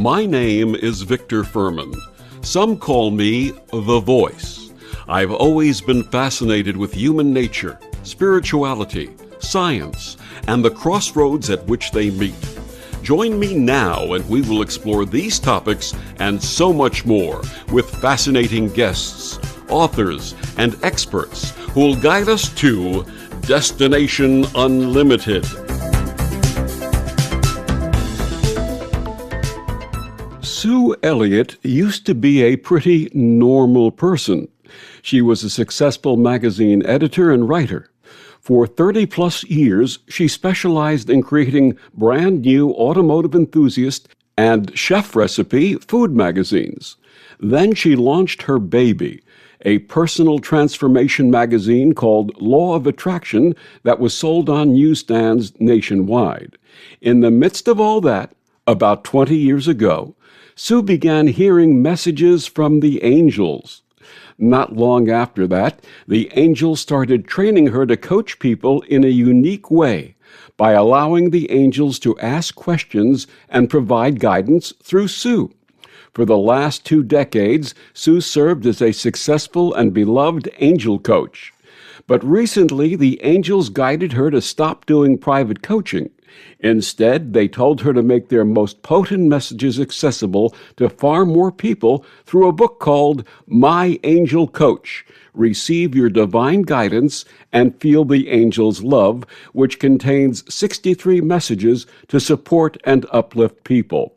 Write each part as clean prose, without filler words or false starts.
My name is Victor Furman. Some call me The Voice. I've always been fascinated with human nature, spirituality, science, and the crossroads at which they meet. Join me now and we will explore these topics and so much more with fascinating guests, authors, and experts who will guide us to Destination Unlimited. Sue Elliott used to be a pretty normal person. She was a successful magazine editor and writer. For 30-plus years, she specialized in creating brand new automotive enthusiast and chef recipe food magazines. Then she launched her baby, a personal transformation magazine called Law of Attraction that was sold on newsstands nationwide. In the midst of all that, about 20 years ago, Sue began hearing messages from the angels. Not long after that, the angels started training her to coach people in a unique way by allowing the angels to ask questions and provide guidance through Sue. For the last 2 decades, Sue served as a successful and beloved angel coach. But recently, the angels guided her to stop doing private coaching. Instead, they told her to make their most potent messages accessible to far more people through a book called My Angel Coach: Receive Your Divine Guidance and Feel the Angel's Love, which contains 63 messages to support and uplift people.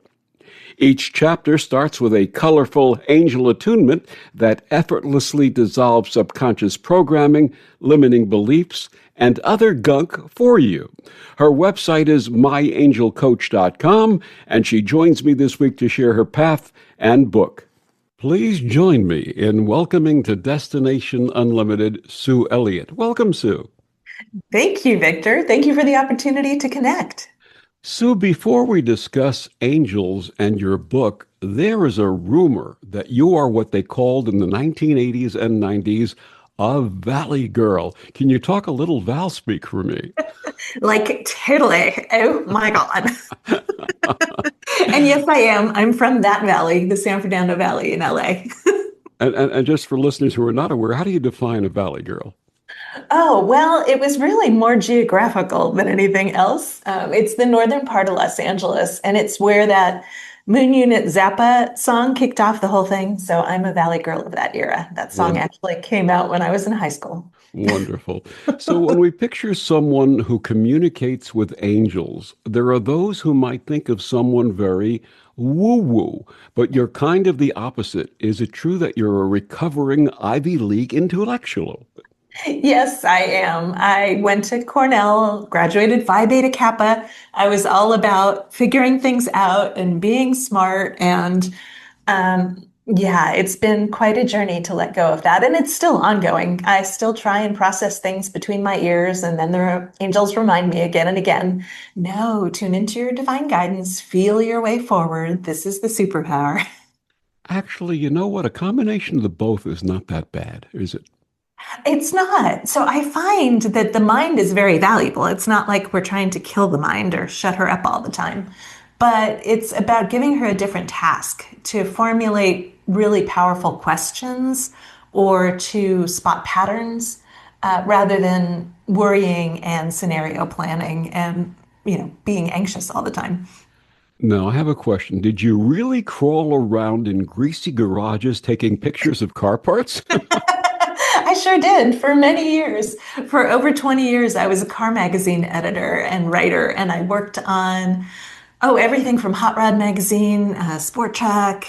Each chapter starts with a colorful angel attunement that effortlessly dissolves subconscious programming, limiting beliefs, and other gunk for you. Her website is myangelcoach.com, and she joins me this week to share her path and book. Please join me in welcoming to Destination Unlimited, Sue Elliott. Welcome, Sue. Thank you, Victor. Thank you for the opportunity to connect. Sue, before we discuss angels and your book, there is a rumor that you are what they called in the 1980s and 90s a Valley girl. Can you talk a little Val speak for me? Like, totally. Oh, my God. And yes, I am. I'm from that valley, the San Fernando Valley in LA. And just for listeners who are not aware, how do you define a Valley girl? Oh, well, it was really more geographical than anything else. It's the northern part of Los Angeles, and it's where that Moon Unit Zappa song kicked off the whole thing. So I'm a Valley girl of that era. That song actually came out when I was in high school. Wonderful. So when we picture someone who communicates with angels, there are those who might think of someone very woo-woo, but you're kind of the opposite. Is it true that you're a recovering Ivy League intellectual? Yes, I am. I went to Cornell, graduated Phi Beta Kappa. I was all about figuring things out and being smart. And yeah, it's been quite a journey to let go of that. And it's still ongoing. I still try and process things between my ears. And then the angels remind me again and again, no, tune into your divine guidance, feel your way forward. This is the superpower. Actually, you know what? A combination of the both is not that bad, is it? It's not. So I find that the mind is very valuable. It's not like we're trying to kill the mind or shut her up all the time, but it's about giving her a different task to formulate really powerful questions or to spot patterns rather than worrying and scenario planning and, being anxious all the time. Now, I have a question. Did you really crawl around in greasy garages taking pictures of car parts? I sure did for many years. For over 20 years, I was a car magazine editor and writer, and I worked on, everything from Hot Rod Magazine, Sport Truck.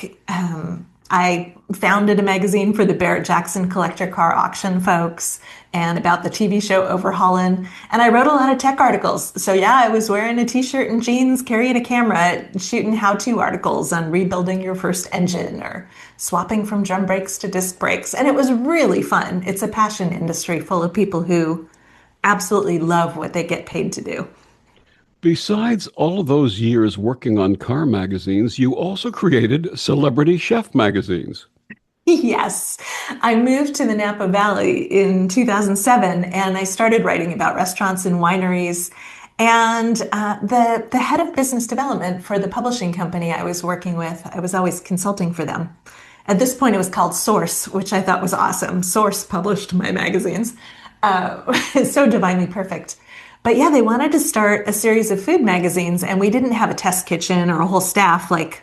I founded a magazine for the Barrett-Jackson collector car auction folks and about the TV show Overhaulin'. And I wrote a lot of tech articles. So yeah, I was wearing a t-shirt and jeans, carrying a camera, shooting how-to articles on rebuilding your first engine or swapping from drum brakes to disc brakes. And it was really fun. It's a passion industry full of people who absolutely love what they get paid to do. Besides all of those years working on car magazines, you also created celebrity chef magazines. Yes, I moved to the Napa Valley in 2007 and I started writing about restaurants and wineries. And the head of business development for the publishing company I was working with, I was always consulting for them. At this point, it was called Source, which I thought was awesome. Source published my magazines. It's so divinely perfect. But yeah, they wanted to start a series of food magazines, and we didn't have a test kitchen or a whole staff like,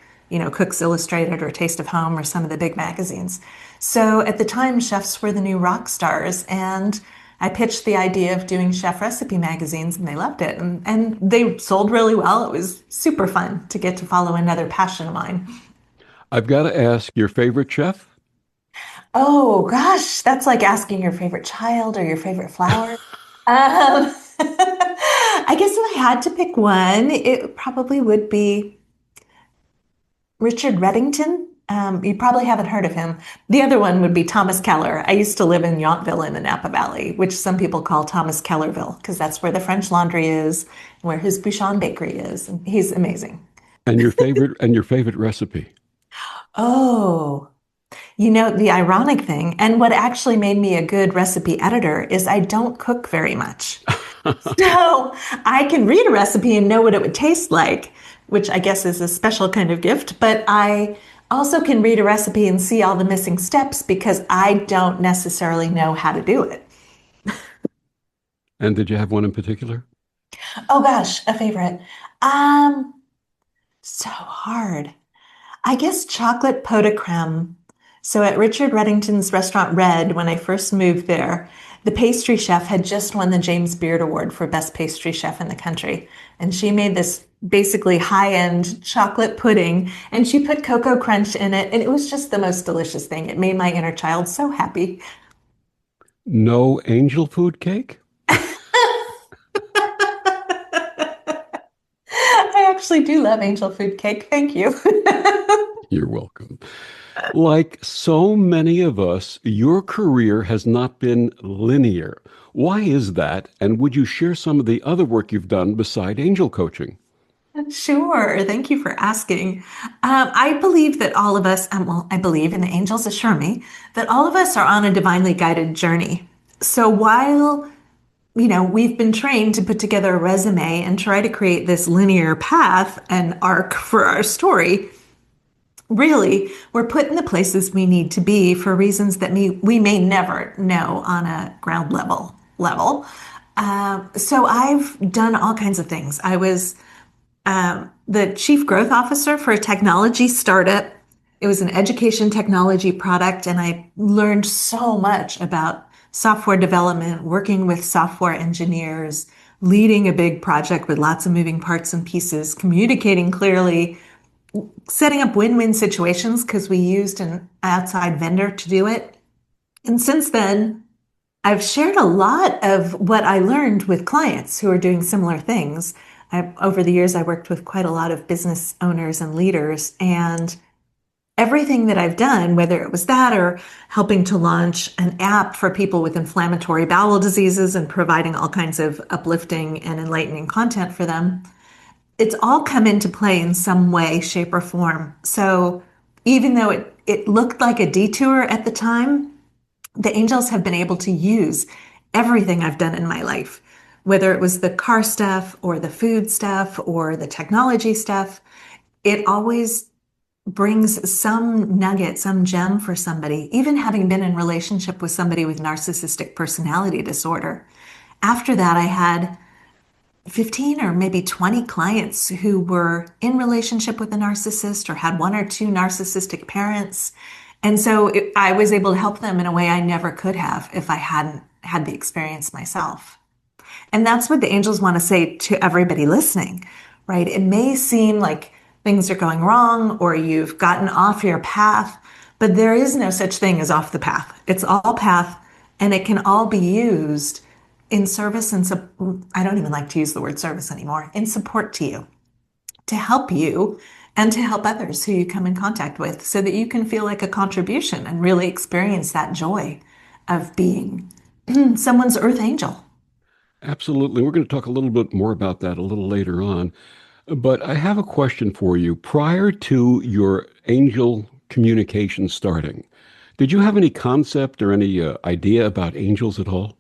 Cooks Illustrated or Taste of Home or some of the big magazines. So at the time, chefs were the new rock stars, and I pitched the idea of doing chef recipe magazines, and they loved it. And they sold really well. It was super fun to get to follow another passion of mine. I've got to ask, your favorite chef? Oh gosh, that's like asking your favorite child or your favorite flower. I guess if I had to pick one, it probably would be Richard Reddington. You probably haven't heard of him. The other one would be Thomas Keller. I used to live in Yountville in the Napa Valley, which some people call Thomas Kellerville because that's where the French Laundry is, and where his Bouchon Bakery is. And he's amazing. And your favorite recipe? Oh, the ironic thing, and what actually made me a good recipe editor, is I don't cook very much. So I can read a recipe and know what it would taste like, which I guess is a special kind of gift, but I also can read a recipe and see all the missing steps because I don't necessarily know how to do it. And did you have one in particular? Oh gosh, a favorite. Um, so hard. I guess chocolate pot de creme. So at Richard Reddington's restaurant Red, when I first moved there, the pastry chef had just won the James Beard Award for best pastry chef in the country. And she made this basically high-end chocolate pudding, and she put cocoa crunch in it, and it was just the most delicious thing. It made my inner child so happy. No angel food cake? I actually do love angel food cake. Thank you. You're welcome. Like so many of us, your career has not been linear. Why is that? And would you share some of the other work you've done beside angel coaching? Sure. Thank you for asking. I believe that all of us, well, I believe, and the angels assure me, that all of us are on a divinely guided journey. So while, we've been trained to put together a resume and try to create this linear path and arc for our story, really, we're put in the places we need to be for reasons that we may never know on a ground level. So I've done all kinds of things. I was the chief growth officer for a technology startup. It was an education technology product, and I learned so much about software development, working with software engineers, leading a big project with lots of moving parts and pieces, communicating clearly, setting up win-win situations because we used an outside vendor to do it. And since then, I've shared a lot of what I learned with clients who are doing similar things. Over the years, I worked with quite a lot of business owners and leaders, and everything that I've done, whether it was that or helping to launch an app for people with inflammatory bowel diseases and providing all kinds of uplifting and enlightening content for them, it's all come into play in some way, shape, or form. So even though it looked like a detour at the time, the angels have been able to use everything I've done in my life, whether it was the car stuff or the food stuff or the technology stuff. It always brings some nugget, some gem for somebody, even having been in relationship with somebody with narcissistic personality disorder. After that, I had 15 or maybe 20 clients who were in relationship with a narcissist or had one or two narcissistic parents. And so I was able to help them in a way I never could have if I hadn't had the experience myself. And that's what the angels want to say to everybody listening, right? It may seem like things are going wrong or you've gotten off your path, but there is no such thing as off the path. It's all path, and it can all be used in service and I don't even like to use the word service anymore, in support to you, to help you and to help others who you come in contact with so that you can feel like a contribution and really experience that joy of being someone's earth angel. Absolutely. We're going to talk a little bit more about that a little later on. But I have a question for you. Prior to your angel communication starting, did you have any concept or any idea about angels at all?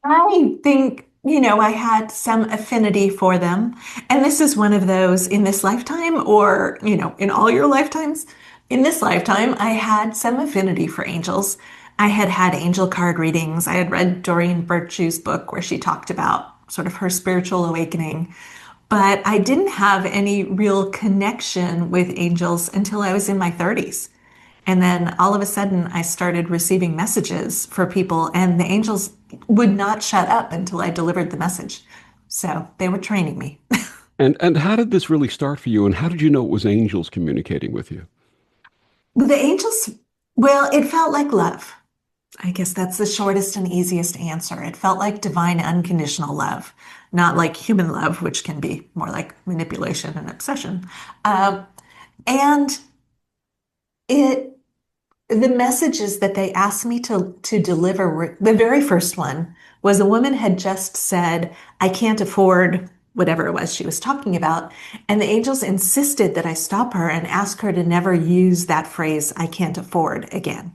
I think I had some affinity for them. And this is one of those in this lifetime or, in all your lifetimes. In this lifetime, I had some affinity for angels. I had had angel card readings. I had read Doreen Virtue's book where she talked about sort of her spiritual awakening. But I didn't have any real connection with angels until I was in my 30s. And then all of a sudden, I started receiving messages for people, and the angels would not shut up until I delivered the message. So they were training me. And how did this really start for you? And how did you know it was angels communicating with you? The angels, well, it felt like love. I guess that's the shortest and easiest answer. It felt like divine unconditional love, not like human love, which can be more like manipulation and obsession. And it the messages that they asked me to deliver were the very first one was a woman had just said, I can't afford whatever it was she was talking about. And the angels insisted that I stop her and ask her to never use that phrase, I can't afford again.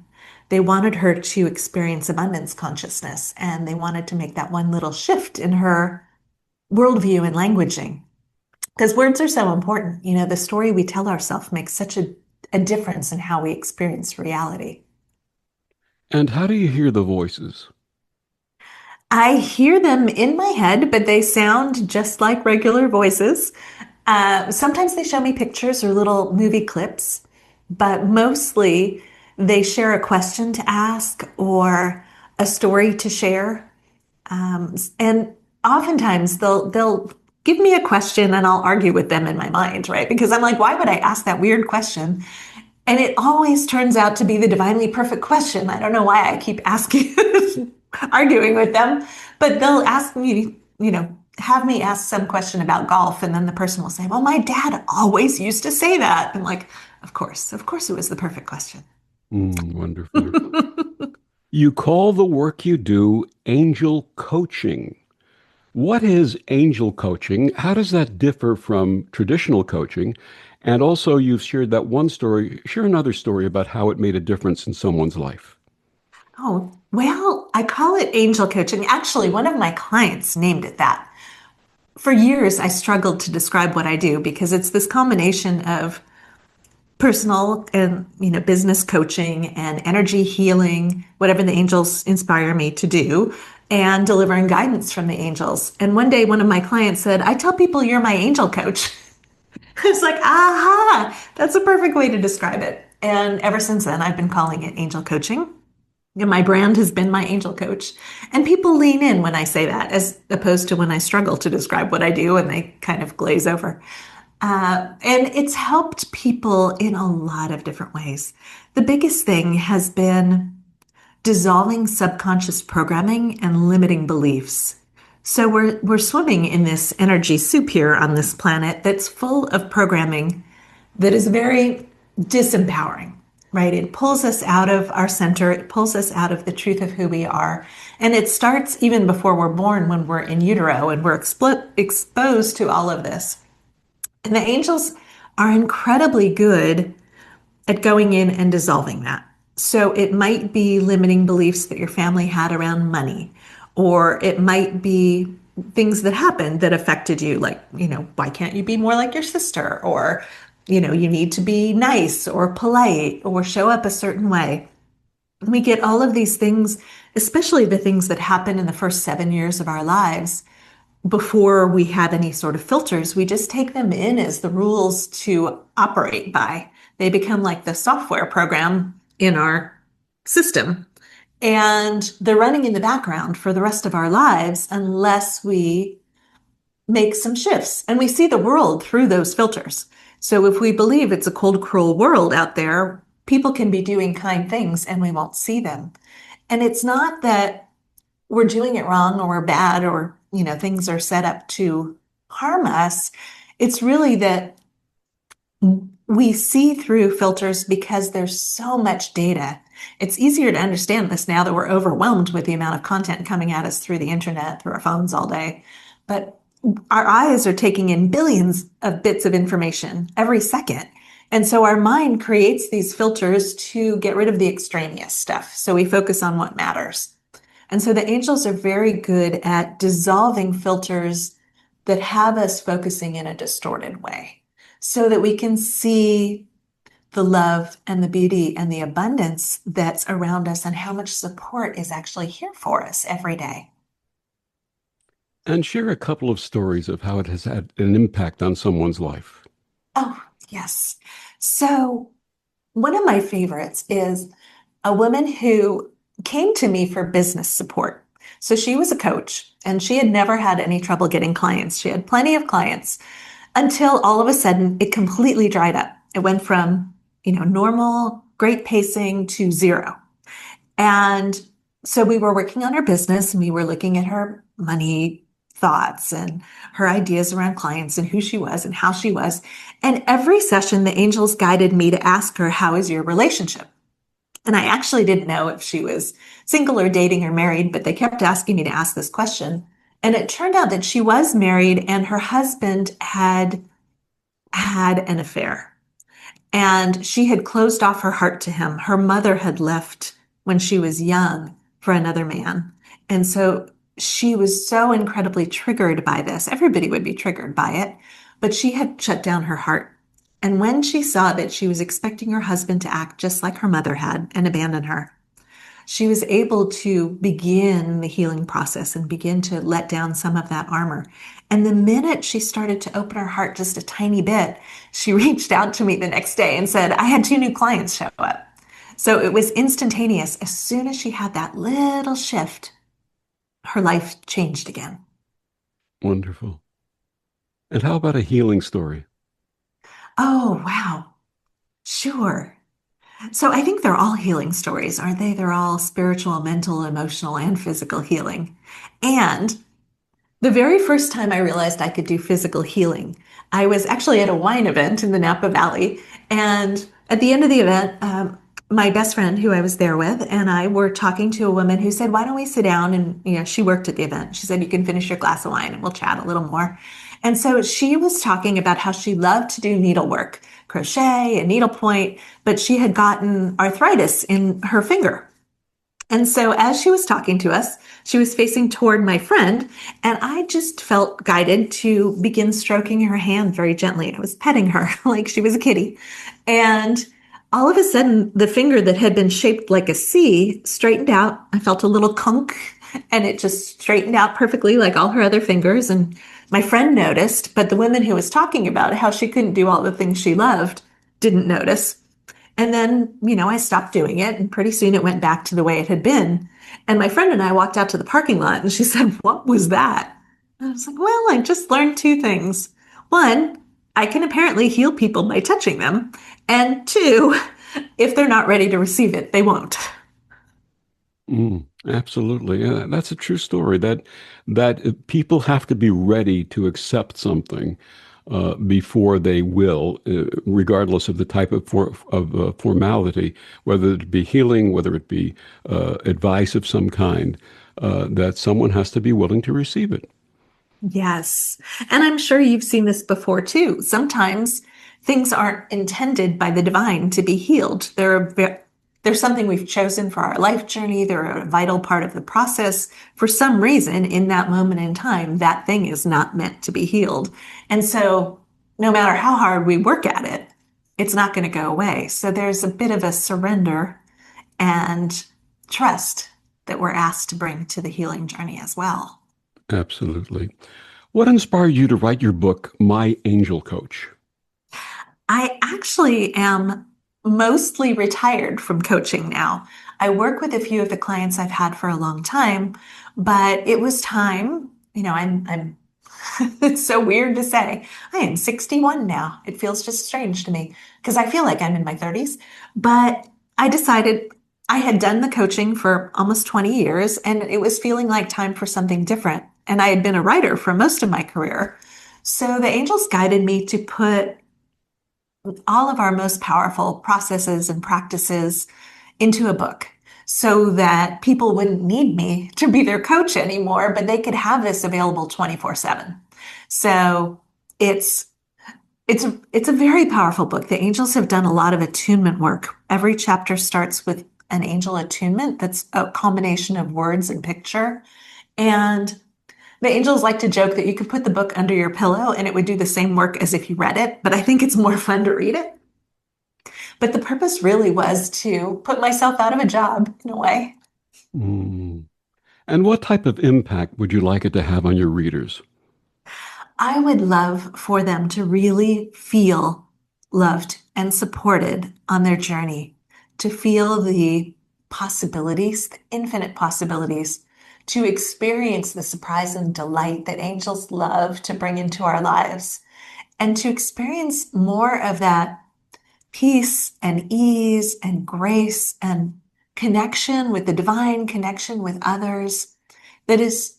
They wanted her to experience abundance consciousness, and they wanted to make that one little shift in her worldview and languaging. Because words are so important. The story we tell ourselves makes such a difference in how we experience reality. And how do you hear the voices? I hear them in my head, but they sound just like regular voices. Sometimes they show me pictures or little movie clips, but mostly they share a question to ask or a story to share. And oftentimes they'll give me a question and I'll argue with them in my mind, right? Because I'm like, why would I ask that weird question? And it always turns out to be the divinely perfect question. I don't know why I keep asking, arguing with them, but they'll ask me, have me ask some question about golf. And then the person will say, well, my dad always used to say that. I'm like, of course it was the perfect question. Wonderful. You call the work you do angel coaching. What is angel coaching? How does that differ from traditional coaching? And also, you've shared that one story. Share another story about how it made a difference in someone's life. Oh, well, I call it angel coaching. Actually, one of my clients named it that. For years, I struggled to describe what I do because it's this combination of personal and business coaching and energy healing, whatever the angels inspire me to do, and delivering guidance from the angels. And one day, one of my clients said, I tell people you're my angel coach. I was like, aha, that's a perfect way to describe it. And ever since then, I've been calling it angel coaching. And my brand has been my angel coach. And people lean in when I say that, as opposed to when I struggle to describe what I do and they kind of glaze over. And it's helped people in a lot of different ways. The biggest thing has been dissolving subconscious programming and limiting beliefs. So we're swimming in this energy soup here on this planet that's full of programming that is very disempowering, right? It pulls us out of our center. It pulls us out of the truth of who we are. And it starts even before we're born when we're in utero and we're exposed to all of this. And the angels are incredibly good at going in and dissolving that. So it might be limiting beliefs that your family had around money, or it might be things that happened that affected you, like, why can't you be more like your sister? Or, you need to be nice or polite or show up a certain way. We get all of these things, especially the things that happen in the first 7 years of our lives before we have any sort of filters, we just take them in as the rules to operate by. They become like the software program in our system. And they're running in the background for the rest of our lives unless we make some shifts. And we see the world through those filters. So if we believe it's a cold, cruel world out there, people can be doing kind things and we won't see them. And it's not that we're doing it wrong or we're bad or, things are set up to harm us. It's really that we see through filters because there's so much data. It's easier to understand this now that we're overwhelmed with the amount of content coming at us through the internet, through our phones all day. But our eyes are taking in billions of bits of information every second. And so our mind creates these filters to get rid of the extraneous stuff. So we focus on what matters. And so the angels are very good at dissolving filters that have us focusing in a distorted way so that we can see the love and the beauty and the abundance that's around us and how much support is actually here for us every day. And share a couple of stories of how it has had an impact on someone's life. Oh, yes. So one of my favorites is a woman who came to me for business support. So she was a coach and she had never had any trouble getting clients. She had plenty of clients until all of a sudden it completely dried up. It went from, normal, great pacing to zero. And so we were working on her business and we were looking at her money thoughts and her ideas around clients and who she was and how she was. And every session, the angels guided me to ask her, how is your relationship? And I actually didn't know if she was single or dating or married, but they kept asking me to ask this question. And it turned out that she was married and her husband had had an affair. And she had closed off her heart to him. Her mother had left when she was young for another man. And so she was so incredibly triggered by this. Everybody would be triggered by it, but she had shut down her heart. And when she saw that she was expecting her husband to act just like her mother had and abandon her, she was able to begin the healing process and begin to let down some of that armor. And the minute she started to open her heart just a tiny bit, she reached out to me the next day and said, I had 2 new clients show up. So it was instantaneous. As soon as she had that little shift, her life changed again. Wonderful. And how about a healing story? Oh, wow. Sure. So I think they're all healing stories, aren't they? They're all spiritual, mental, emotional, and physical healing. And the very first time I realized I could do physical healing, I was actually at a wine event in the Napa Valley. And at the end of the event, my best friend who I was there with and I were talking to a woman who said, why don't we sit down? And, she worked at the event. She said, you can finish your glass of wine and we'll chat a little more. And so she was talking about how she loved to do needlework, crochet and needlepoint, but she had gotten arthritis in her finger. And so as she was talking to us, she was facing toward my friend, and I just felt guided to begin stroking her hand very gently. I was petting her like she was a kitty. And all of a sudden, the finger that had been shaped like a C straightened out. I felt a little kunk, and it just straightened out perfectly like all her other fingers. And my friend noticed, but the woman who was talking about how she couldn't do all the things she loved didn't notice. And then, I stopped doing it and pretty soon it went back to the way it had been. And my friend and I walked out to the parking lot and she said, what was that? And I was like, well, I just learned 2 things. One, I can apparently heal people by touching them. And two, if they're not ready to receive it, they won't. Absolutely. Yeah, that's a true story that people have to be ready to accept something before they will, regardless of the type of formality, whether it be healing, whether it be advice of some kind, that someone has to be willing to receive it. Yes. And I'm sure you've seen this before too. Sometimes things aren't intended by the divine to be healed. They're something we've chosen for our life journey. They're a vital part of the process. For some reason, in that moment in time, that thing is not meant to be healed. And so no matter how hard we work at it, it's not going to go away. So there's a bit of a surrender and trust that we're asked to bring to the healing journey as well. Absolutely. What inspired you to write your book, My Angel Coach? I actually am mostly retired from coaching now. I work with a few of the clients I've had for a long time, but it was time. It's so weird to say. I am 61 now. It feels just strange to me because I feel like I'm in my 30s. But I decided I had done the coaching for almost 20 years and it was feeling like time for something different. And I had been a writer for most of my career. So the angels guided me to put all of our most powerful processes and practices into a book so that people wouldn't need me to be their coach anymore, but they could have this available 24/7. So it's it's a very powerful book. The angels have done a lot of attunement work. Every chapter starts with an angel attunement that's a combination of words and picture. And the angels like to joke that you could put the book under your pillow and it would do the same work as if you read it, but I think it's more fun to read it. But the purpose really was to put myself out of a job in a way. Mm. And what type of impact would you like it to have on your readers? I would love for them to really feel loved and supported on their journey, to feel the possibilities, the infinite possibilities, to experience the surprise and delight that angels love to bring into our lives, and to experience more of that peace and ease and grace and connection with the divine, connection with others that is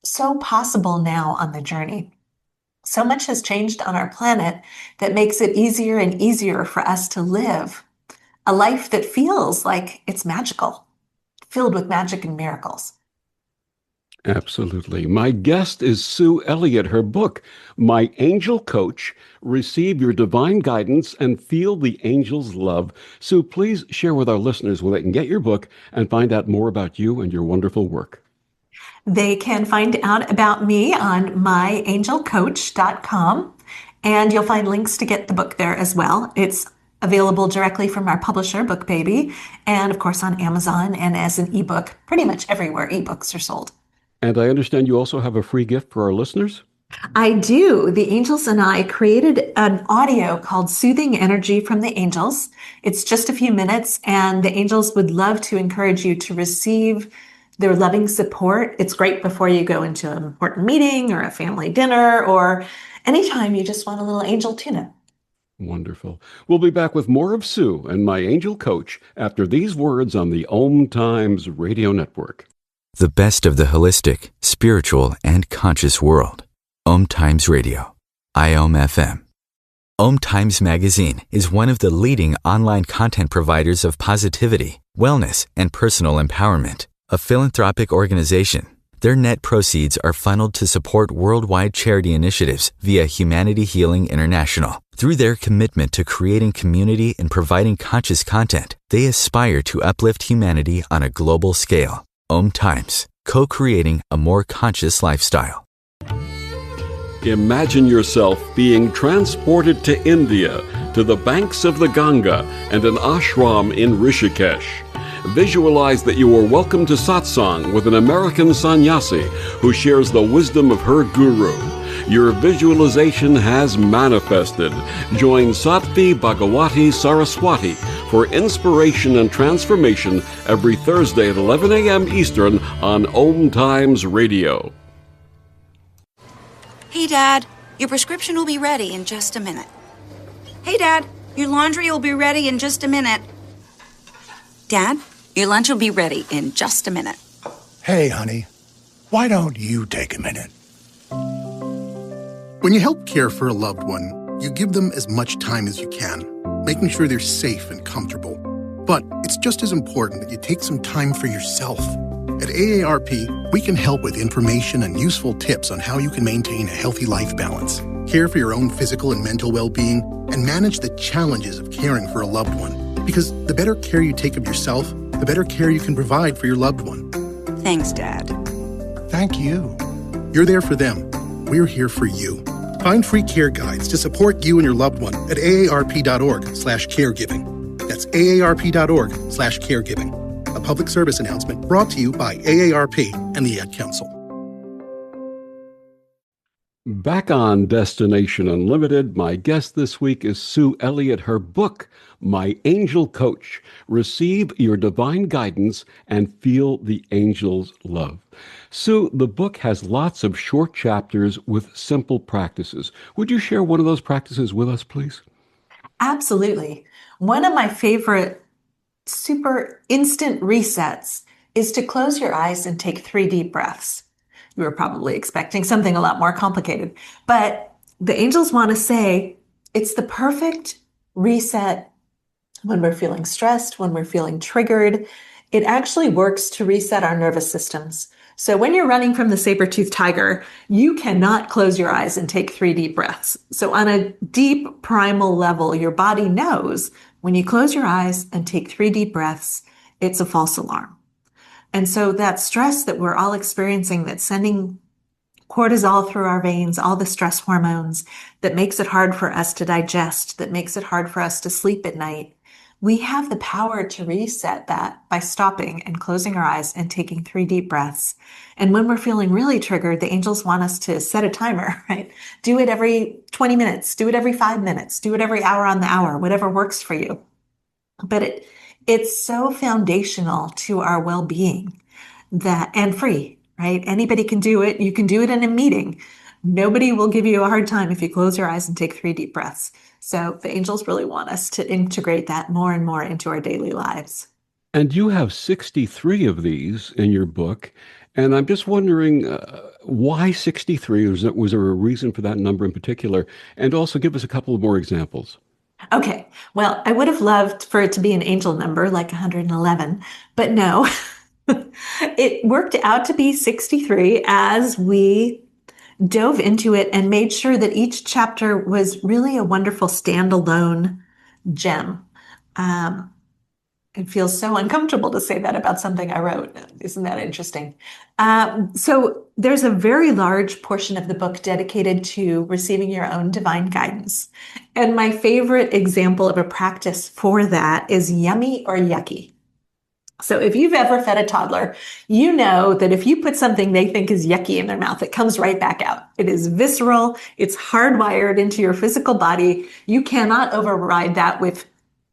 so possible now on the journey. So much has changed on our planet that makes it easier and easier for us to live a life that feels like it's magical, filled with magic and miracles. Absolutely. My guest is Sue Elliott. Her book, My Angel Coach, Receive Your Divine Guidance and Feel the Angel's Love. Sue, please share with our listeners where they can get your book and find out more about you and your wonderful work. They can find out about me on myangelcoach.com, and you'll find links to get the book there as well. It's available directly from our publisher, BookBaby, and of course on Amazon and as an ebook, pretty much everywhere ebooks are sold. And I understand you also have a free gift for our listeners? I do. The angels and I created an audio called Soothing Energy from the Angels. It's just a few minutes, and the angels would love to encourage you to receive their loving support. It's great before you go into an important meeting or a family dinner or anytime you just want a little angel tune-up. Wonderful. We'll be back with more of Sue and My Angel Coach after these words on the Om Times Radio Network. The best of the holistic, spiritual, and conscious world. Om Times Radio. IOM FM. Om Times Magazine is one of the leading online content providers of positivity, wellness, and personal empowerment. A philanthropic organization, their net proceeds are funneled to support worldwide charity initiatives via Humanity Healing International. Through their commitment to creating community and providing conscious content, they aspire to uplift humanity on a global scale. Om Times, co-creating a more conscious lifestyle. Imagine yourself being transported to India, to the banks of the Ganga and an ashram in Rishikesh. Visualize that you are welcome to satsang with an American sannyasi who shares the wisdom of her guru. Your visualization has manifested. Join Sattvi Bhagawati Saraswati for inspiration and transformation every Thursday at 11 a.m. Eastern on Om Times Radio. Hey, Dad, your prescription will be ready in just a minute. Hey, Dad, your laundry will be ready in just a minute. Dad, your lunch will be ready in just a minute. Hey, honey, why don't you take a minute? When you help care for a loved one, you give them as much time as you can, making sure they're safe and comfortable. But it's just as important that you take some time for yourself. At AARP, we can help with information and useful tips on how you can maintain a healthy life balance, care for your own physical and mental well-being, and manage the challenges of caring for a loved one. Because the better care you take of yourself, the better care you can provide for your loved one. Thanks, Dad. Thank you. You're there for them. We're here for you. Find free care guides to support you and your loved one at aarp.org/caregiving. That's aarp.org/caregiving. A public service announcement brought to you by AARP and the Ad Council. Back on Destination Unlimited, my guest this week is Sue Elliott. Her book, My Angel Coach, Receive Your Divine Guidance and Feel the Angel's Love. Sue, the book has lots of short chapters with simple practices. Would you share one of those practices with us, please? Absolutely. One of my favorite super instant resets is to close your eyes and take 3 deep breaths. You were probably expecting something a lot more complicated, but the angels want to say it's the perfect reset when we're feeling stressed, when we're feeling triggered. It actually works to reset our nervous systems. So when you're running from the saber-toothed tiger, you cannot close your eyes and take 3 deep breaths. So on a deep primal level, your body knows when you close your eyes and take 3 deep breaths, it's a false alarm. And so that stress that we're all experiencing, that's sending cortisol through our veins, all the stress hormones, that makes it hard for us to digest, that makes it hard for us to sleep at night. We have the power to reset that by stopping and closing our eyes and taking 3 deep breaths. And when we're feeling really triggered, the angels want us to set a timer, right? Do it every 20 minutes, do it every 5 minutes, do it every hour on the hour, whatever works for you. But it's so foundational to our well-being and free, right? Anybody can do it. You can do it in a meeting. Nobody will give you a hard time if you close your eyes and take 3 deep breaths. So the angels really want us to integrate that more and more into our daily lives. And you have 63 of these in your book. And I'm just wondering why 63? Was there a reason for that number in particular? And also give us a couple of more examples. Okay, well, I would have loved for it to be an angel number like 111, but no. It worked out to be 63 as we dove into it and made sure that each chapter was really a wonderful standalone gem. It feels so uncomfortable to say that about something I wrote. Isn't that interesting? So there's a very large portion of the book dedicated to receiving your own divine guidance. And my favorite example of a practice for that is yummy or yucky. So if you've ever fed a toddler, you know that if you put something they think is yucky in their mouth, it comes right back out. It is visceral. It's hardwired into your physical body. You cannot override that with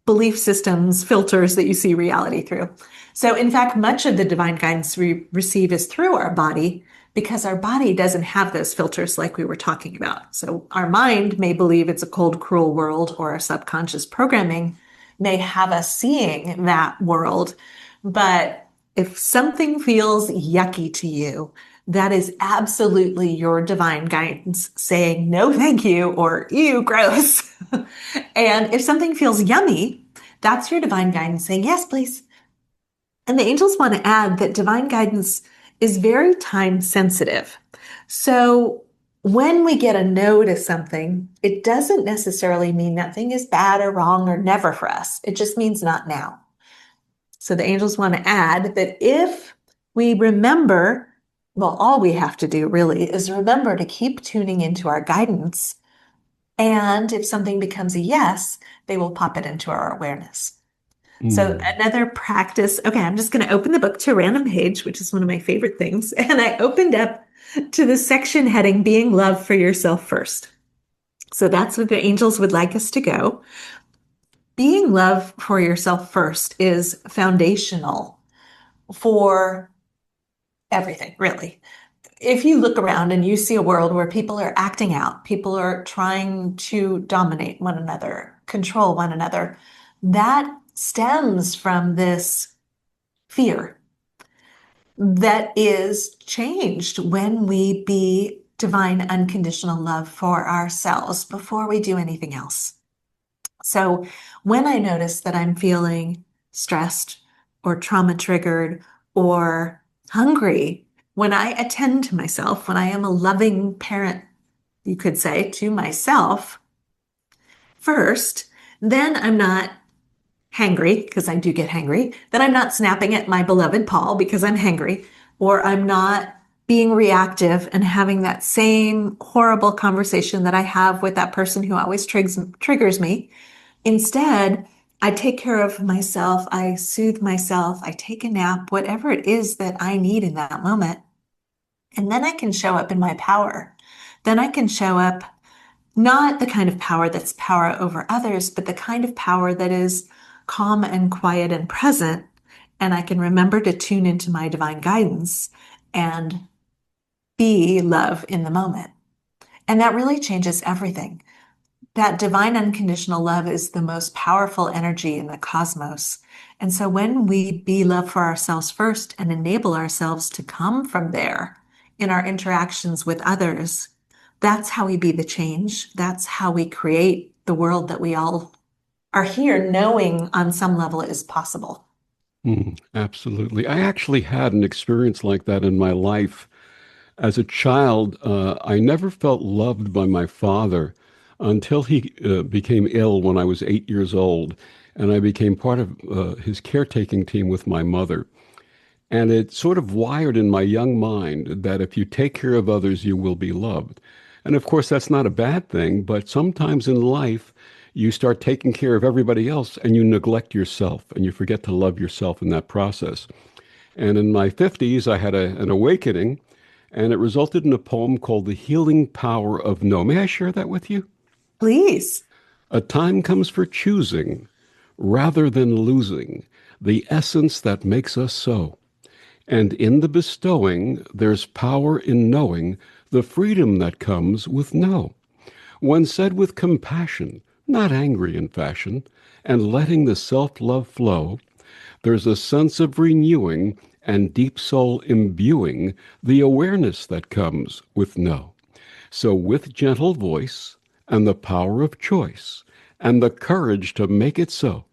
belief systems, filters that you see reality through. So in fact, much of the divine guidance we receive is through our body because our body doesn't have those filters like we were talking about. So our mind may believe it's a cold, cruel world, or our subconscious programming may have us seeing that world. But if something feels yucky to you, that is absolutely your divine guidance saying no, thank you, or ew, gross. And if something feels yummy, that's your divine guidance saying, yes, please. And the angels want to add that divine guidance is very time sensitive. So when we get a no to something, it doesn't necessarily mean nothing is bad or wrong or never for us. It just means not now. So the angels want to add that if we remember, well, all we have to do really is remember to keep tuning into our guidance. And if something becomes a yes, they will pop it into our awareness. So another practice, okay, I'm just going to open the book to a random page, which is one of my favorite things. And I opened up to the section heading, Being Love for Yourself First. So that's where the angels would like us to go. Being love for yourself first is foundational for everything, really. If you look around and you see a world where people are acting out, people are trying to dominate one another, control one another, that stems from this fear that is changed when we be divine unconditional love for ourselves before we do anything else. So when I notice that I'm feeling stressed or trauma triggered or hungry, when I attend to myself, when I am a loving parent, you could say, to myself first, then I'm not hangry, because I do get hangry, then I'm not snapping at my beloved Paul because I'm hangry, or I'm not being reactive and having that same horrible conversation that I have with that person who always triggers me. Instead, I take care of myself, I soothe myself, I take a nap, whatever it is that I need in that moment. And then I can show up in my power. Then I can show up not the kind of power that's power over others, but the kind of power that is calm and quiet and present. And I can remember to tune into my divine guidance and be love in the moment. And that really changes everything. That divine unconditional love is the most powerful energy in the cosmos. And so when we be love for ourselves first and enable ourselves to come from there in our interactions with others, that's how we be the change. That's how we create the world that we all are here knowing on some level is possible. Absolutely. I actually had an experience like that in my life. As a child, I never felt loved by my father. until he became ill when I was 8 years old, and I became part of his caretaking team with my mother. And it sort of wired in my young mind that if you take care of others, you will be loved. And of course, that's not a bad thing, but sometimes in life, you start taking care of everybody else and you neglect yourself and you forget to love yourself in that process. And in my 50s, I had an awakening, and it resulted in a poem called The Healing Power of No. May I share that with you? Please. A time comes for choosing rather than losing the essence that makes us so. And in the bestowing, there's power in knowing the freedom that comes with no. When said with compassion, not angry in fashion, and letting the self-love flow, there's a sense of renewing and deep soul imbuing the awareness that comes with no. So with gentle voice and the power of choice and the courage to make it so,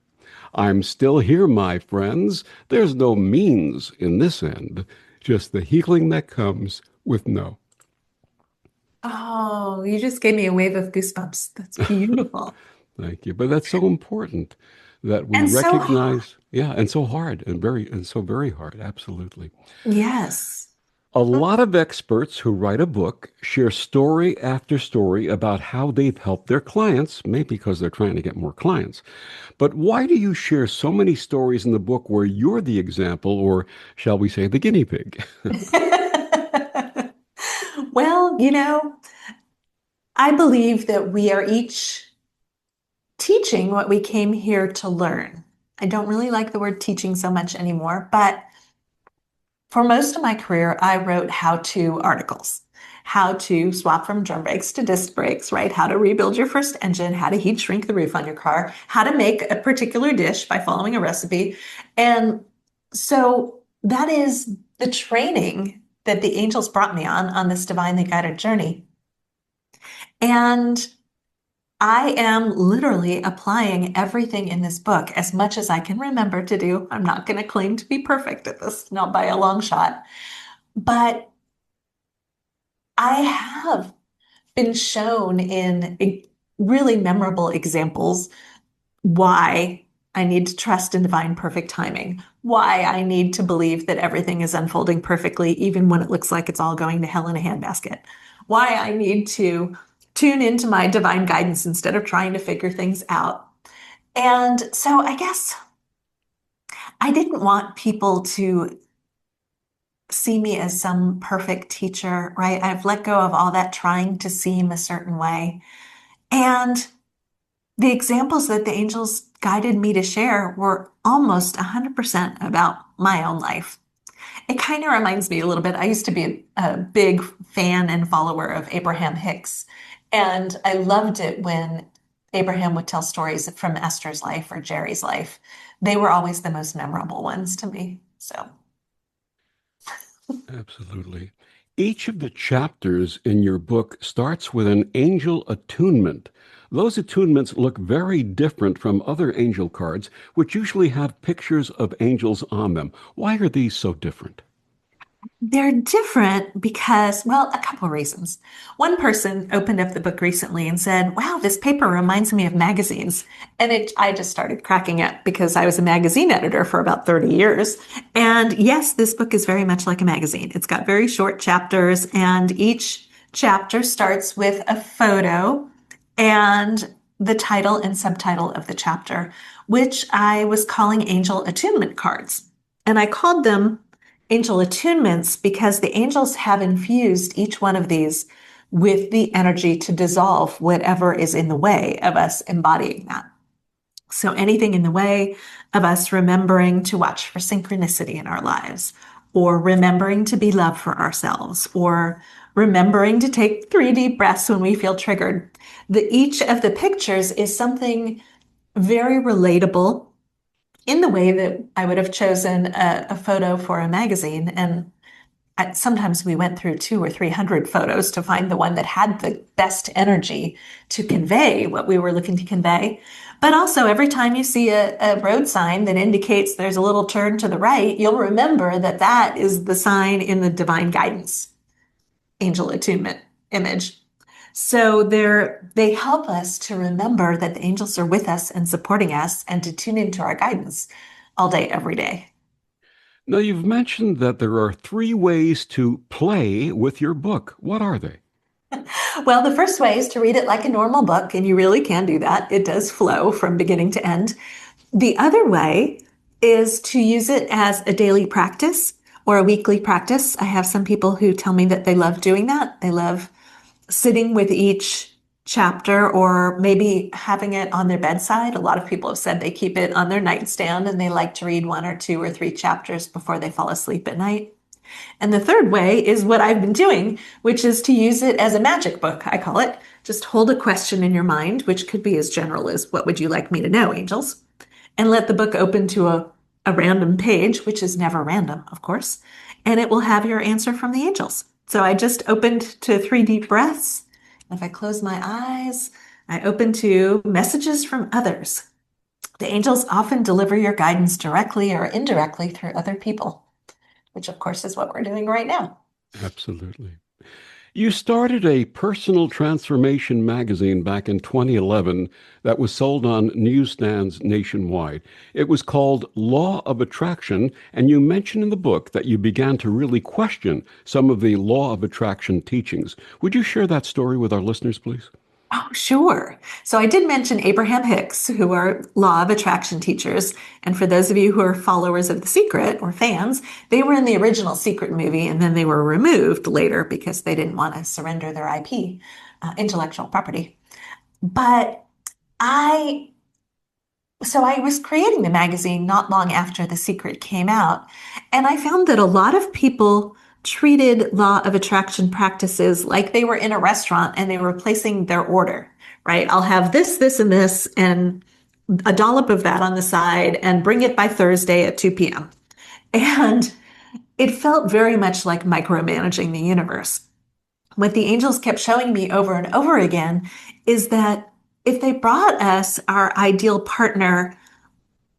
I'm still here, my friends. There's no means in this end, just the healing that comes with no. Oh, you just gave me a wave of goosebumps. That's beautiful. Thank you. But that's so important that we And so, recognize, yeah, and so hard and so very hard. Absolutely. yes. A lot of experts who write a book share story after story about how they've helped their clients, maybe because they're trying to get more clients. But why do you share so many stories in the book where you're the example, or shall we say, the guinea pig? Well, I believe that we are each teaching what we came here to learn. I don't really like the word teaching so much anymore, but for most of my career, I wrote how-to articles, how to swap from drum brakes to disc brakes, right? How to rebuild your first engine, how to heat shrink the roof on your car, how to make a particular dish by following a recipe. And so that is the training that the angels brought me on this divinely guided journey. And I am literally applying everything in this book as much as I can remember to do. I'm not going to claim to be perfect at this, not by a long shot, but I have been shown in really memorable examples why I need to trust in divine perfect timing, why I need to believe that everything is unfolding perfectly, even when it looks like it's all going to hell in a handbasket, why I need to tune into my divine guidance instead of trying to figure things out. And so I guess I didn't want people to see me as some perfect teacher, right? I've let go of all that trying to seem a certain way. And the examples that the angels guided me to share were almost 100% about my own life. It kind of reminds me a little bit. I used to be a big fan and follower of Abraham Hicks, and I loved it when Abraham would tell stories from Esther's life or Jerry's life. They were always the most memorable ones to me. So, Absolutely. Each of the chapters in your book starts with an angel attunement. Those attunements look very different from other angel cards, which usually have pictures of angels on them. Why are these so different? they're different because, well, a couple of reasons. One person opened up the book recently and said, "Wow, this paper reminds me of magazines." And I just started cracking up because I was a magazine editor for about 30 years. And yes, this book is very much like a magazine. It's got very short chapters, and each chapter starts with a photo and the title and subtitle of the chapter, which I was calling angel attunement cards. And I called them angel attunements because the angels have infused each one of these with the energy to dissolve whatever is in the way of us embodying that. So anything in the way of us remembering to watch for synchronicity in our lives, or remembering to be love for ourselves, or remembering to take 3 deep breaths when we feel triggered. Each of the pictures is something very relatable in the way that I would have chosen a photo for a magazine. And sometimes we went through 200 or 300 photos to find the one that had the best energy to convey what we were looking to convey. But also, every time you see a road sign that indicates there's a little turn to the right, you'll remember that that is the sign in the divine guidance angel attunement image. So they help us to remember that the angels are with us and supporting us and to tune into our guidance all day, every day. Now, you've mentioned that there are three ways to play with your book. What are they? Well, the first way is to read it like a normal book, and you really can do that. It does flow from beginning to end. The other way is to use it as a daily practice or a weekly practice. I have some people who tell me that they love doing that. They love sitting with each chapter or maybe having it on their bedside. A lot of people have said they keep it on their nightstand and they like to read 1 or 2 or 3 chapters before they fall asleep at night. And the third way is what I've been doing, which is to use it as a magic book, I call it. Just hold a question in your mind, which could be as general as, what would you like me to know, angels? And let the book open to a random page, which is never random, of course, and it will have your answer from the angels. So I just opened to 3 deep breaths. If I close my eyes, I open to messages from others. The angels often deliver your guidance directly or indirectly through other people, which of course is what we're doing right now. Absolutely. You started a personal transformation magazine back in 2011 that was sold on newsstands nationwide. It was called Law of Attraction, and you mentioned in the book that you began to really question some of the Law of Attraction teachings. Would you share that story with our listeners, please? Oh, sure. So I did mention Abraham Hicks, who are law of attraction teachers. And for those of you who are followers of The Secret or fans, they were in the original Secret movie and then they were removed later because they didn't want to surrender their IP, intellectual property. But I so I was creating the magazine not long after The Secret came out, and I found that a lot of people treated law of attraction practices like they were in a restaurant and they were placing their order, right? I'll have this, this, and this, and a dollop of that on the side, and bring it by Thursday at 2 p.m. And it felt very much like micromanaging the universe. What the angels kept showing me over and over again is that if they brought us our ideal partner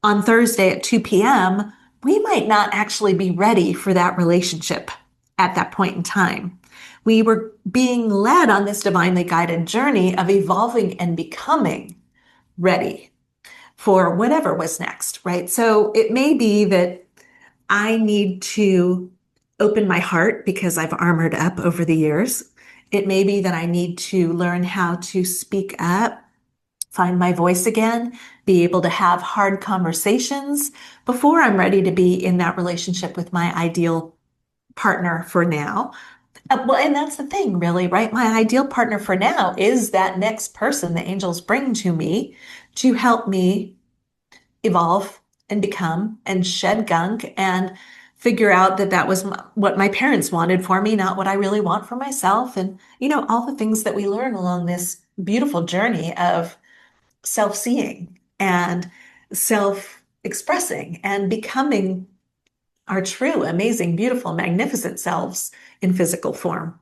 on Thursday at 2 p.m., we might not actually be ready for that relationship at that point in time. We were being led on this divinely guided journey of evolving and becoming ready for whatever was next, right? So it may be that I need to open my heart because I've armored up over the years. It may be that I need to learn how to speak up, find my voice again, be able to have hard conversations before I'm ready to be in that relationship with my ideal partner for now. Well, and that's the thing, really, right? My ideal partner for now is that next person the angels bring to me to help me evolve and become and shed gunk and figure out that that was what my parents wanted for me, not what I really want for myself. And, all the things that we learn along this beautiful journey of self-seeing and self-expressing and becoming our true, amazing, beautiful, magnificent selves in physical form.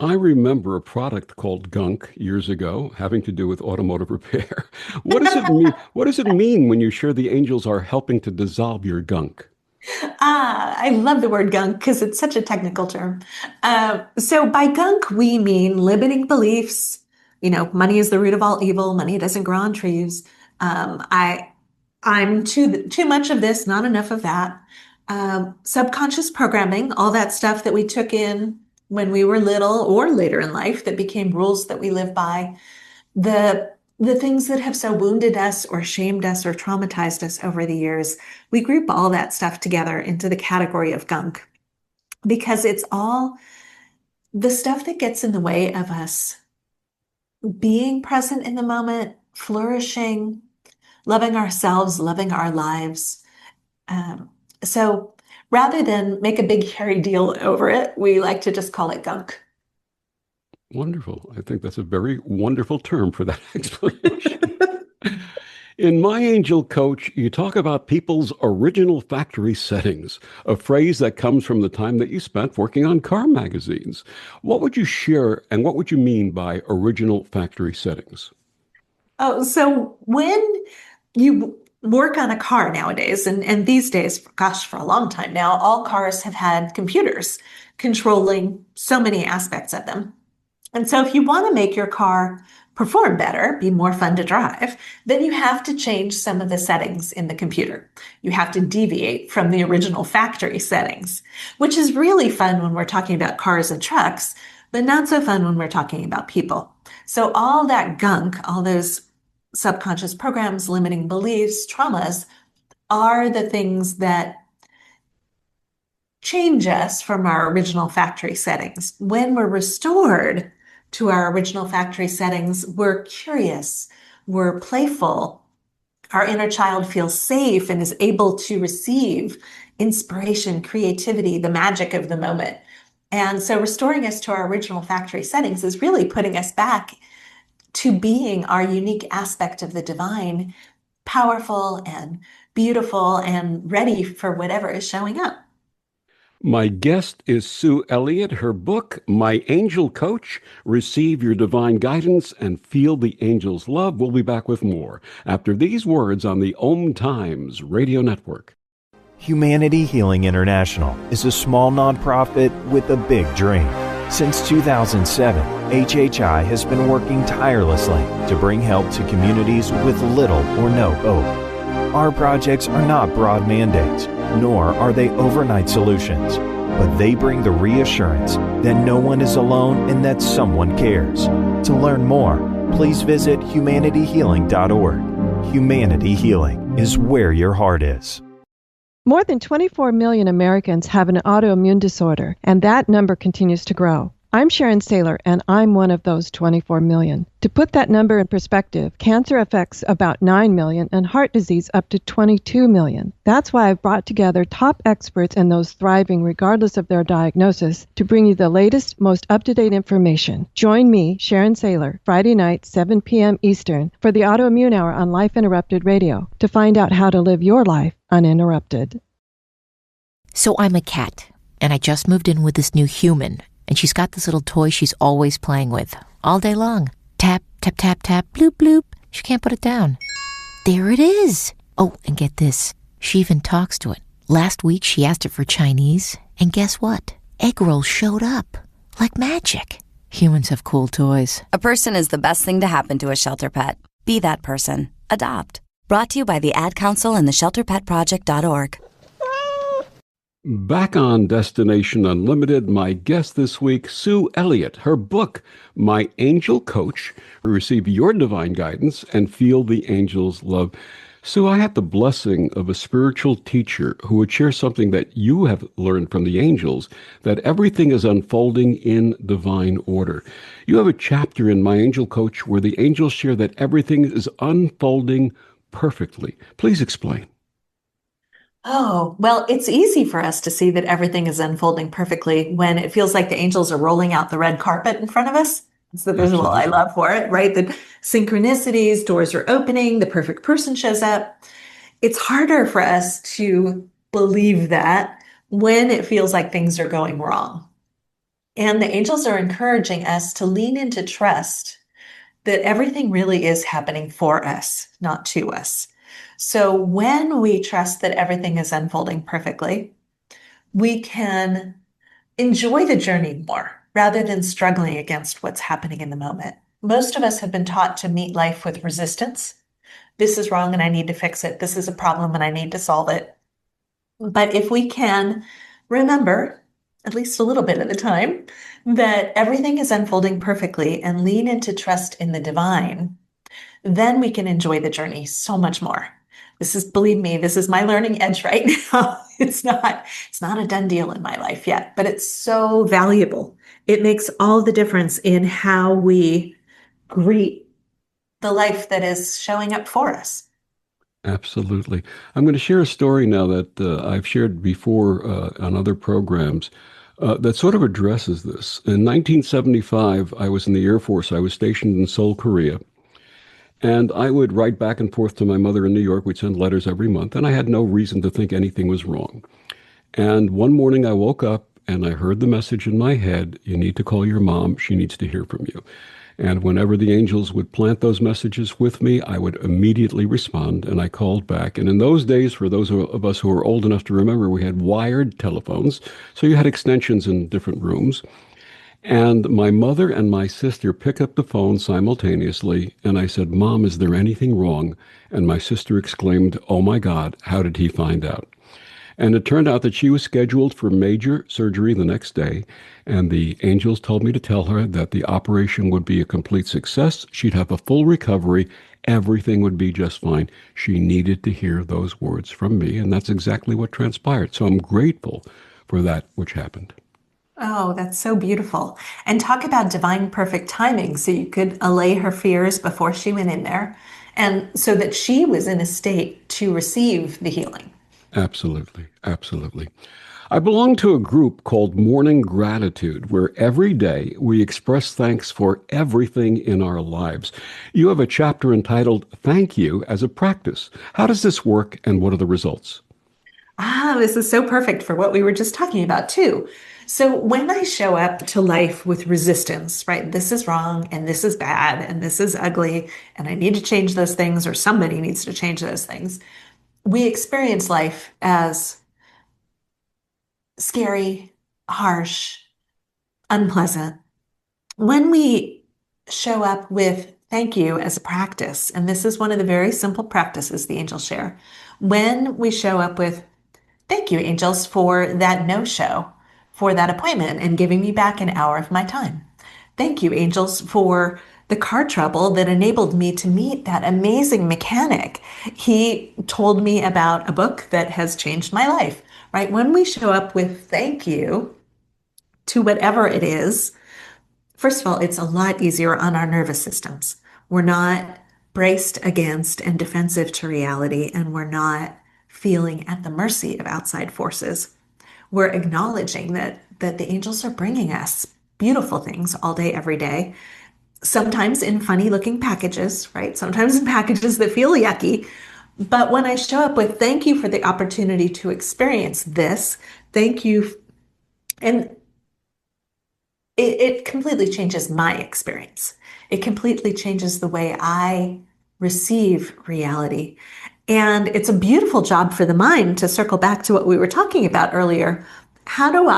I remember a product called gunk years ago having to do with automotive repair. What does it mean? What does it mean when you share the angels are helping to dissolve your gunk? I love the word gunk because it's such a technical term. So by gunk, we mean limiting beliefs. Money is the root of all evil. Money doesn't grow on trees. I'm too much of this, not enough of that. Subconscious programming, all that stuff that we took in when we were little or later in life that became rules that we live by. The things that have so wounded us or shamed us or traumatized us over the years, we group all that stuff together into the category of gunk because it's all the stuff that gets in the way of us being present in the moment, flourishing, loving ourselves, loving our lives. So rather than make a big hairy deal over it, we like to just call it gunk. Wonderful. I think that's a very wonderful term for that explanation. In My Angel Coach, you talk about people's original factory settings, a phrase that comes from the time that you spent working on car magazines. What would you share and what would you mean by original factory settings? Oh, so when you work on a car nowadays, and these days, gosh, for a long time now, all cars have had computers controlling so many aspects of them. And so if you want to make your car perform better, be more fun to drive, then you have to change some of the settings in the computer. You have to deviate from the original factory settings, which is really fun when we're talking about cars and trucks, but not so fun when we're talking about people. So all that gunk, all those subconscious programs, limiting beliefs, traumas, are the things that change us from our original factory settings. When we're restored to our original factory settings, we're curious, we're playful, our inner child feels safe and is able to receive inspiration, creativity, the magic of the moment. And so restoring us to our original factory settings is really putting us back to being our unique aspect of the divine, powerful and beautiful and ready for whatever is showing up. My guest is Sue Elliott. Her book, My Angel Coach, Receive Your Divine Guidance and Feel the Angel's Love. We'll be back with more after these words on the Times Radio Network. Humanity Healing International is a small nonprofit with a big dream. Since 2007, HHI has been working tirelessly to bring help to communities with little or no hope. Our projects are not broad mandates, nor are they overnight solutions, but they bring the reassurance that no one is alone and that someone cares. To learn more, please visit humanityhealing.org. Humanity Healing is where your heart is. More than 24 million Americans have an autoimmune disorder, and that number continues to grow. I'm Sharon Saylor, and I'm one of those 24 million. To put that number in perspective, cancer affects about 9 million and heart disease up to 22 million. That's why I've brought together top experts and those thriving regardless of their diagnosis to bring you the latest, most up-to-date information. Join me, Sharon Saylor, Friday night, 7 p.m. Eastern, for the Autoimmune Hour on Life Interrupted Radio to find out how to live your life uninterrupted. So I'm a cat, and I just moved in with this new human. And she's got this little toy she's always playing with, all day long. Tap, tap, tap, tap, bloop, bloop. She can't put it down. There it is. Oh, and get this. She even talks to it. Last week, she asked it for Chinese, and guess what? Egg rolls showed up. Like magic. Humans have cool toys. A person is the best thing to happen to a shelter pet. Be that person. Adopt. Brought to you by the Ad Council and the ShelterPetProject.org. Back on Destination Unlimited, my guest this week, Sue Elliott. Her book, My Angel Coach, Receive Your Divine Guidance and Feel the Angel's Love. Sue, I had the blessing of a spiritual teacher who would share something that you have learned from the angels, that everything is unfolding in divine order. You have a chapter in My Angel Coach where the angels share that everything is unfolding perfectly. Please explain. Oh, well, it's easy for us to see that everything is unfolding perfectly when it feels like the angels are rolling out the red carpet in front of us. It's the visual I love for it, right? The synchronicities, doors are opening, the perfect person shows up. It's harder for us to believe that when it feels like things are going wrong. And the angels are encouraging us to lean into trust that everything really is happening for us, not to us. So when we trust that everything is unfolding perfectly, we can enjoy the journey more rather than struggling against what's happening in the moment. Most of us have been taught to meet life with resistance. This is wrong and I need to fix it. This is a problem and I need to solve it. But if we can remember, at least a little bit at a time, that everything is unfolding perfectly and lean into trust in the divine, then we can enjoy the journey so much more. This is, believe me, this is my learning edge right now. It's not a done deal in my life yet, but it's so valuable. It makes all the difference in how we greet the life that is showing up for us. Absolutely. I'm going to share a story now that I've shared before on other programs that sort of addresses this. In 1975, I was in the Air Force. I was stationed in Seoul, Korea. And I would write back and forth to my mother in New York. We'd send letters every month, and I had no reason to think anything was wrong. And one morning I woke up and I heard the message in my head, you need to call your mom. She needs to hear from you. And whenever the angels would plant those messages with me, I would immediately respond, and I called back. And in those days, for those of us who are old enough to remember, we had wired telephones, so you had extensions in different rooms. And my mother and my sister pick up the phone simultaneously, and I said, "Mom, is there anything wrong?" And my sister exclaimed, "Oh my God, how did he find out?" And it turned out that she was scheduled for major surgery the next day, and the angels told me to tell her that the operation would be a complete success. She'd have a full recovery. Everything would be just fine. She needed to hear those words from me, and that's exactly what transpired. So I'm grateful for that which happened. Oh, that's so beautiful. And talk about divine perfect timing. So you could allay her fears before she went in there, and so that she was in a state to receive the healing. Absolutely. Absolutely. I belong to a group called Morning Gratitude, where every day we express thanks for everything in our lives. You have a chapter entitled Thank You as a Practice. How does this work, and what are the results? This is so perfect for what we were just talking about, too. So when I show up to life with resistance, right, this is wrong, and this is bad, and this is ugly, and I need to change those things, or somebody needs to change those things, we experience life as scary, harsh, unpleasant. When we show up with thank you as a practice, and this is one of the very simple practices the angels share, when we show up with thank you, angels, for that no-show, for that appointment and giving me back an hour of my time. Thank you, angels, for the car trouble that enabled me to meet that amazing mechanic. He told me about a book that has changed my life, right? When we show up with thank you to whatever it is, first of all, it's a lot easier on our nervous systems. We're not braced against and defensive to reality, and we're not feeling at the mercy of outside forces. We're acknowledging that the angels are bringing us beautiful things all day, every day, sometimes in funny looking packages, right? Sometimes in packages that feel yucky. But when I show up with thank you for the opportunity to experience this, thank you. And it completely changes my experience. It completely changes the way I receive reality. And it's a beautiful job for the mind to circle back to what we were talking about earlier. What do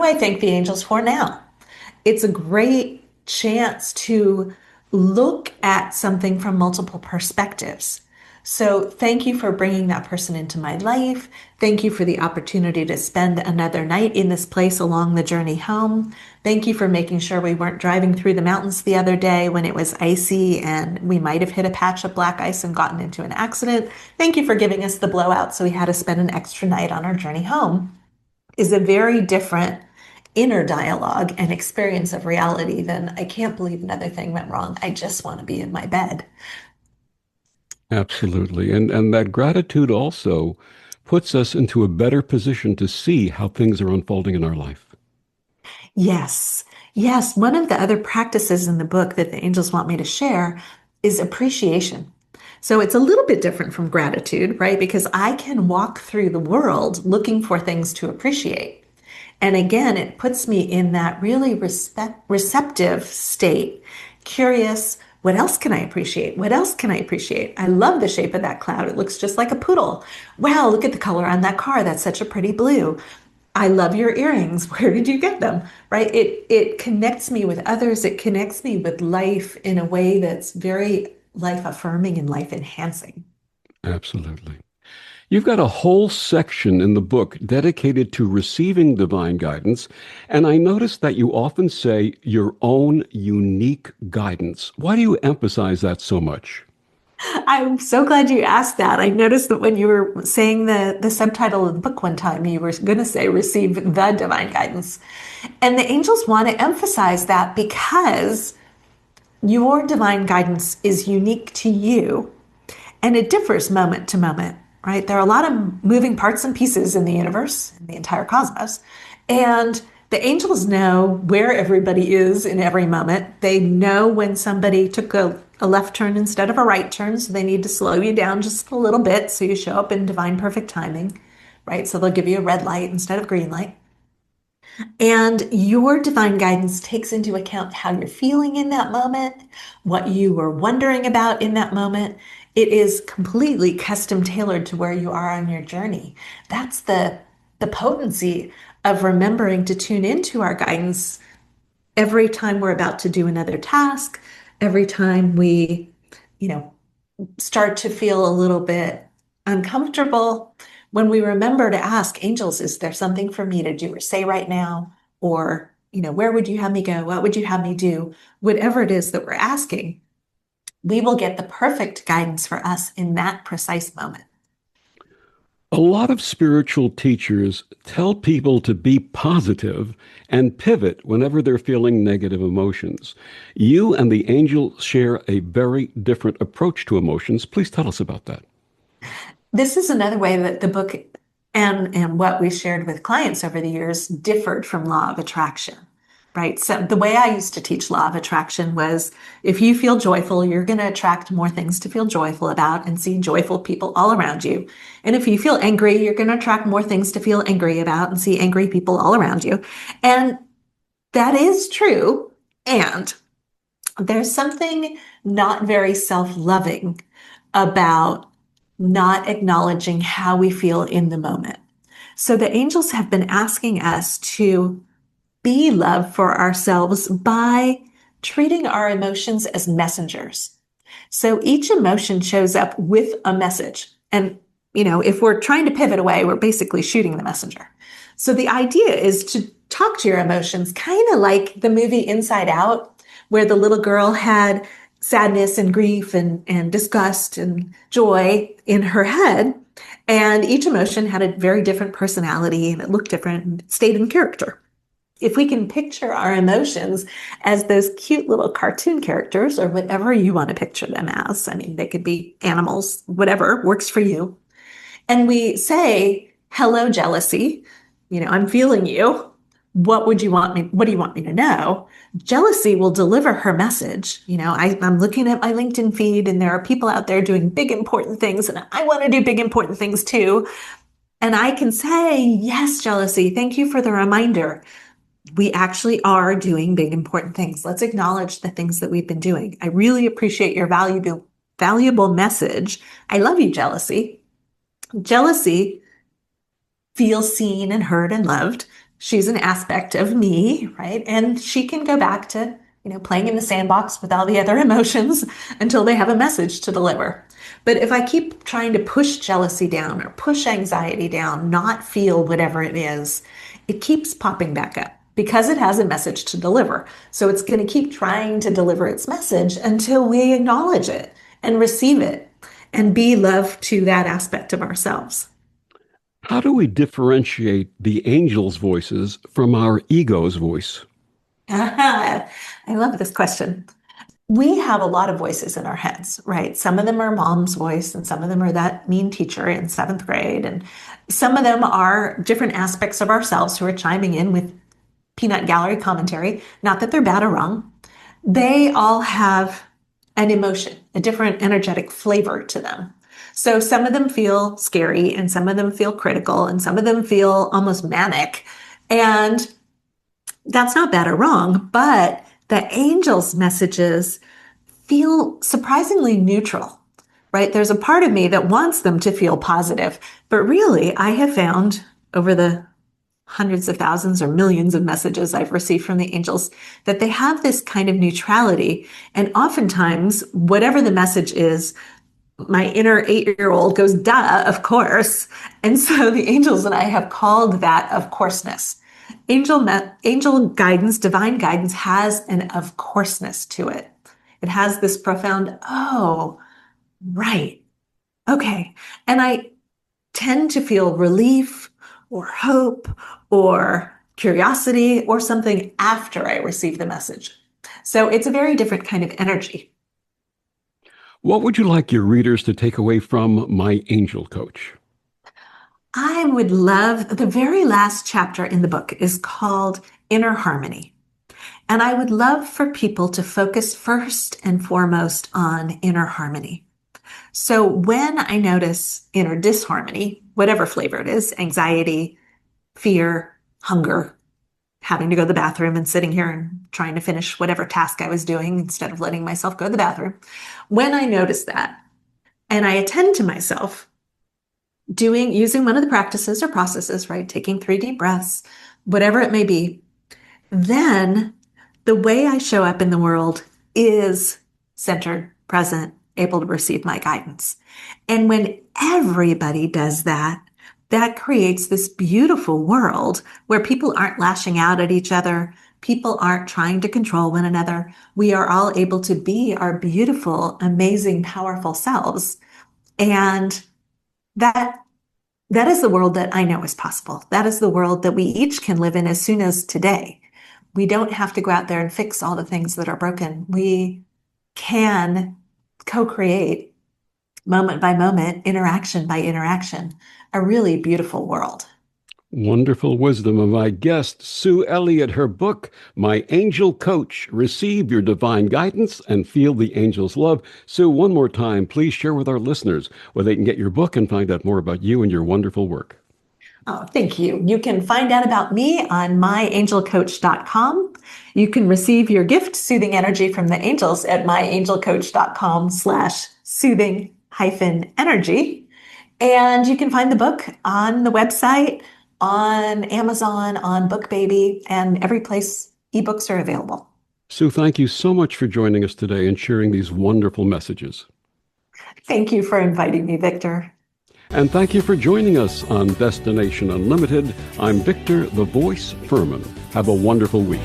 I thank the angels for now? It's a great chance to look at something from multiple perspectives. So thank you for bringing that person into my life. Thank you for the opportunity to spend another night in this place along the journey home. Thank you for making sure we weren't driving through the mountains the other day when it was icy and we might have hit a patch of black ice and gotten into an accident. Thank you for giving us the blowout so we had to spend an extra night on our journey home. Is a very different inner dialogue and experience of reality than I can't believe another thing went wrong. I just want to be in my bed. Absolutely. And that gratitude also puts us into a better position to see how things are unfolding in our life. Yes. Yes. One of the other practices in the book that the angels want me to share is appreciation. So it's a little bit different from gratitude, right? Because I can walk through the world looking for things to appreciate. And again, it puts me in that really receptive state, curious. What else can I appreciate? What else can I appreciate? I love the shape of that cloud. It looks just like a poodle. Wow, look at the color on that car. That's such a pretty blue. I love your earrings. Where did you get them? Right? It connects me with others. It connects me with life in a way that's very life affirming and life enhancing. Absolutely. You've got a whole section in the book dedicated to receiving divine guidance, and I noticed that you often say your own unique guidance. Why do you emphasize that so much? I'm so glad you asked that. I noticed that when you were saying the subtitle of the book one time, you were going to say receive the divine guidance. And the angels want to emphasize that because your divine guidance is unique to you and it differs moment to moment, right? There are a lot of moving parts and pieces in the universe, in the entire cosmos. And the angels know where everybody is in every moment. They know when somebody took a left turn instead of a right turn, so they need to slow you down just a little bit so you show up in divine perfect timing, right? So they'll give you a red light instead of green light. And your divine guidance takes into account how you're feeling in that moment, what you were wondering about in that moment. It is completely custom tailored to where you are on your journey. That's the potency of remembering to tune into our guidance every time we're about to do another task, every time we, you know, start to feel a little bit uncomfortable, when we remember to ask angels, is there something for me to do or say right now? Or, where would you have me go? What would you have me do? Whatever it is that we're asking, we will get the perfect guidance for us in that precise moment. A lot of spiritual teachers tell people to be positive and pivot whenever they're feeling negative emotions. You and the angel share a very different approach to emotions. Please tell us about that. This is another way that the book and what we shared with clients over the years differed from law of attraction, right? So the way I used to teach law of attraction was if you feel joyful, you're going to attract more things to feel joyful about and see joyful people all around you. And if you feel angry, you're going to attract more things to feel angry about and see angry people all around you. And that is true. And there's something not very self-loving about not acknowledging how we feel in the moment. So the angels have been asking us to be love for ourselves by treating our emotions as messengers. So each emotion shows up with a message. And, if we're trying to pivot away, we're basically shooting the messenger. So the idea is to talk to your emotions, kind of like the movie Inside Out, where the little girl had sadness and grief and disgust and joy in her head. And each emotion had a very different personality and it looked different and stayed in character. If we can picture our emotions as those cute little cartoon characters or whatever you want to picture them as, they could be animals, whatever works for you. And we say, hello, jealousy, I'm feeling you. What do you want me to know? Jealousy will deliver her message. I'm looking at my LinkedIn feed and there are people out there doing big, important things. And I want to do big, important things too. And I can say, yes, jealousy, thank you for the reminder. We actually are doing big, important things. Let's acknowledge the things that we've been doing. I really appreciate your valuable message. I love you, jealousy. Jealousy feels seen and heard and loved. She's an aspect of me, right? And she can go back to, playing in the sandbox with all the other emotions until they have a message to deliver. But if I keep trying to push jealousy down or push anxiety down, not feel whatever it is, it keeps popping back up because it has a message to deliver. So it's going to keep trying to deliver its message until we acknowledge it and receive it and be love to that aspect of ourselves. How do we differentiate the angel's voices from our ego's voice? I love this question. We have a lot of voices in our heads, right? Some of them are mom's voice, and some of them are that mean teacher in 7th grade. And some of them are different aspects of ourselves who are chiming in with peanut gallery commentary. Not that they're bad or wrong. They all have an emotion, a different energetic flavor to them. So some of them feel scary, and some of them feel critical, and some of them feel almost manic. And that's not bad or wrong, but the angel's messages feel surprisingly neutral, right? There's a part of me that wants them to feel positive, but really I have found over the hundreds of thousands or millions of messages I've received from the angels that they have this kind of neutrality. And oftentimes, whatever the message is, my inner 8-year-old goes, duh, of course. And so the angels and I have called that of courseness. Angel guidance, divine guidance has an of courseness to it. It has this profound, oh, right. Okay. And I tend to feel relief or hope or curiosity or something after I receive the message. So it's a very different kind of energy. What would you like your readers to take away from My Angel Coach? I would love, the very last chapter in the book is called Inner Harmony. And I would love for people to focus first and foremost on inner harmony. So when I notice inner disharmony, whatever flavor it is, anxiety, fear, hunger, having to go to the bathroom and sitting here and trying to finish whatever task I was doing instead of letting myself go to the bathroom. When I notice that and I attend to myself using one of the practices or processes, right? Taking 3 deep breaths, whatever it may be, then the way I show up in the world is centered, present, able to receive my guidance. And when everybody does that, that creates this beautiful world where people aren't lashing out at each other. People aren't trying to control one another. We are all able to be our beautiful, amazing, powerful selves. And that is the world that I know is possible. That is the world that we each can live in as soon as today. We don't have to go out there and fix all the things that are broken. We can co-create moment by moment, interaction by interaction, a really beautiful world. Wonderful wisdom of my guest, Sue Elliott. Her book, My Angel Coach, Receive Your Divine Guidance and Feel the Angel's Love. Sue, one more time, please share with our listeners where they can get your book and find out more about you and your wonderful work. Oh, thank you. You can find out about me on myangelcoach.com. You can receive your gift, Soothing Energy from the Angels, at myangelcoach.com/soothing-energy. And you can find the book on the website, on Amazon, on BookBaby, and every place ebooks are available. Sue, thank you so much for joining us today and sharing these wonderful messages. Thank you for inviting me, Victor. And thank you for joining us on Destination Unlimited. I'm Victor, the Voice Furman. Have a wonderful week.